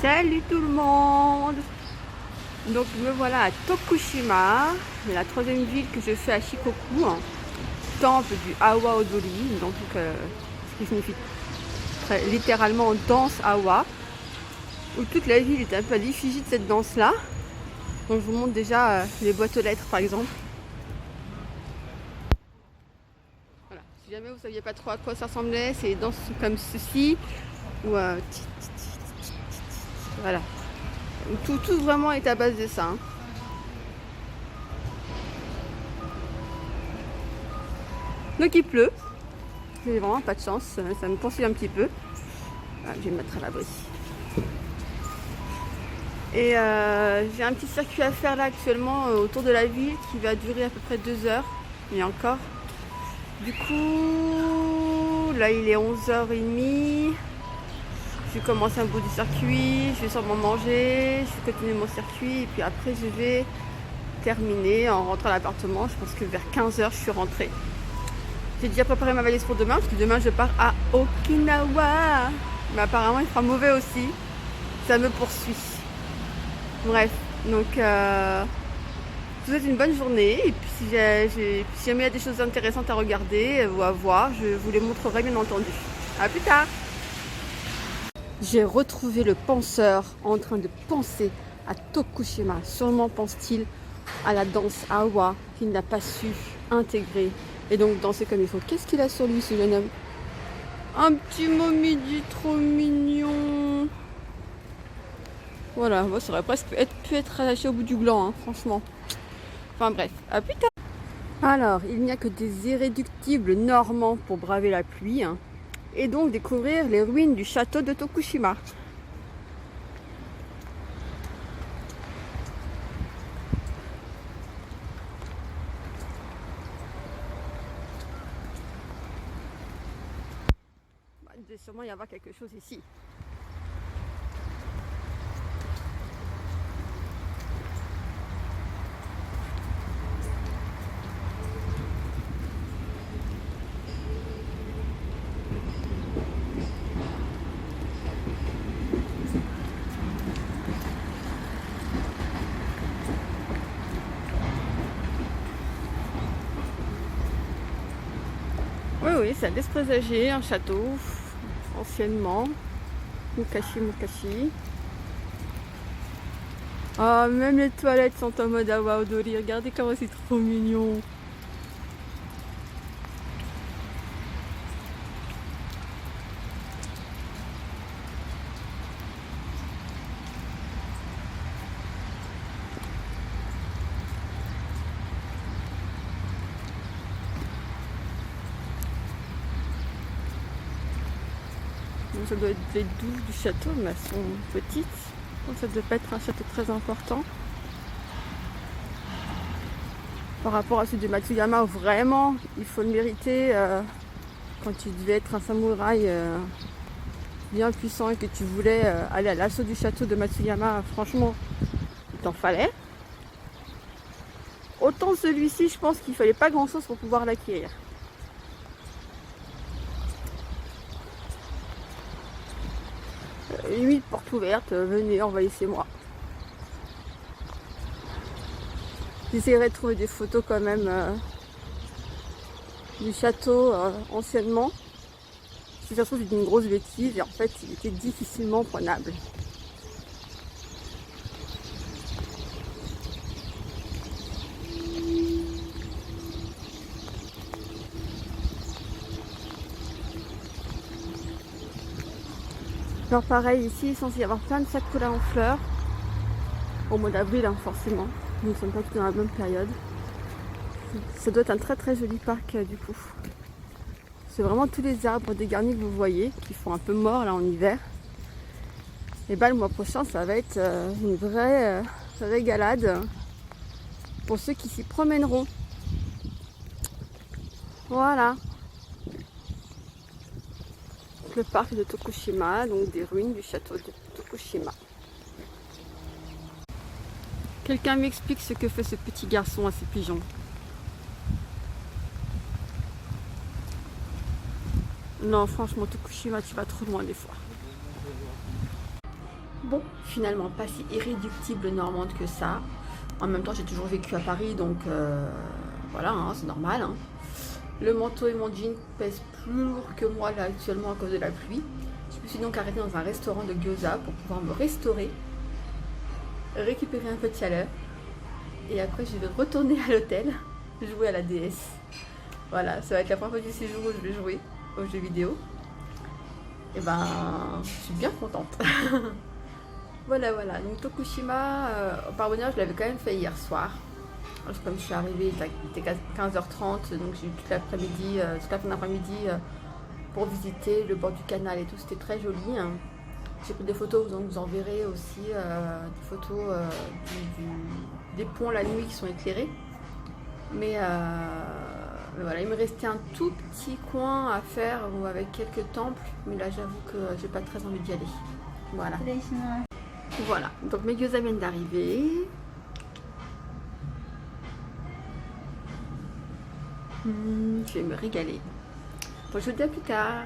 Salut tout le monde. Donc me voilà à Tokushima, la troisième ville que je fais à Shikoku, temple du Awa Odori, donc ce qui signifie littéralement danse Awa, où toute la ville est un peu à l'effigie de cette danse-là. Donc je vous montre déjà les boîtes aux lettres par exemple. Voilà. Si jamais vous ne saviez pas trop à quoi ça ressemblait, c'est des danses comme ceci, ou voilà. Tout vraiment est à base de ça. Donc il pleut. J'ai vraiment pas de chance. Ça me poursuit un petit peu. Ah, je vais me mettre à l'abri. Et j'ai un petit circuit à faire là actuellement autour de la ville qui va durer à peu près 2 heures. Et encore. Du coup, là il est 11h30. Je vais commencer un bout du circuit, je vais sûrement manger, je vais continuer mon circuit et puis après je vais terminer en rentrant à l'appartement. Je pense que vers 15h je suis rentrée. J'ai déjà préparé ma valise pour demain parce que demain je pars à Okinawa. Mais apparemment il fera mauvais aussi. Ça me poursuit. Bref, donc je vous souhaite une bonne journée et puis si jamais il y a des choses intéressantes à regarder ou à voir, je vous les montrerai bien entendu. A plus tard. J'ai retrouvé le penseur en train de penser à Tokushima. Sûrement pense-t-il à la danse Awa qu'il n'a pas su intégrer et donc danser comme il faut. Qu'est-ce qu'il a sur lui ce jeune homme? Un petit momiji trop mignon. Voilà, ça aurait presque pu être attaché au bout du gland, franchement. Enfin bref, à plus tard. Alors, il n'y a que des irréductibles normands pour braver la pluie. Et donc découvrir les ruines du château de Tokushima. Il devait sûrement y avoir quelque chose ici. Oui, ça laisse présager un château, anciennement. Mukashi. Ah, même les toilettes sont en mode Awa Odori. Regardez comment c'est trop mignon. Ça doit être les douves du château, mais elles sont petites. Donc ça ne doit pas être un château très important. Par rapport à celui de Matsuyama, où vraiment, il faut le mériter. Quand tu devais être un samouraï bien puissant et que tu voulais aller à l'assaut du château de Matsuyama, franchement, il t'en fallait. Autant celui-ci, je pense qu'il fallait pas grand-chose pour pouvoir l'acquérir. Limite porte ouverte, venez, envahissez-moi. J'essaierai de trouver des photos quand même du château anciennement. Si ça se trouve, c'est une grosse bêtise et en fait, il était difficilement prenable. Alors pareil, ici, il est censé y avoir plein de sakura en fleurs. Au mois d'avril, forcément. Nous ne sommes pas tous dans la bonne période. Ça doit être un très très joli parc du coup. C'est vraiment tous les arbres dégarnis que vous voyez, qui font un peu mort là en hiver. Et le mois prochain, ça va être une vraie régalade pour ceux qui s'y promèneront. Voilà. Le parc de Tokushima, donc des ruines du château de Tokushima. Quelqu'un m'explique ce que fait ce petit garçon à ses pigeons. Non, franchement, Tokushima, tu vas trop loin des fois. Bon, finalement pas si irréductible normande que ça. En même temps, j'ai toujours vécu à Paris, donc voilà, hein, c'est normal. Hein. Le manteau et mon jean pèsent plus lourd que moi là actuellement à cause de la pluie. Je me suis donc arrêtée dans un restaurant de gyoza pour pouvoir me restaurer, récupérer un peu de chaleur. Et après, je vais retourner à l'hôtel, jouer à la DS. Voilà, ça va être la première fois du séjour où je vais jouer aux jeux vidéo. Et ben, je suis bien contente. Voilà, voilà. Donc Tokushima, par bonheur, je l'avais quand même fait hier soir. Alors, comme je suis arrivée, il était 15h30, donc j'ai eu toute l'après-midi, toute la fin d'après-midi pour visiter le bord du canal et tout. C'était très joli. Hein. J'ai pris des photos, donc vous en verrez aussi des photos des ponts la nuit qui sont éclairés. Mais voilà, il me restait un tout petit coin à faire avec quelques temples, mais là j'avoue que j'ai pas très envie d'y aller. Voilà. Voilà, donc mes gyoza viennent d'arriver. Je vais me régaler. Donc je vous dis à plus tard.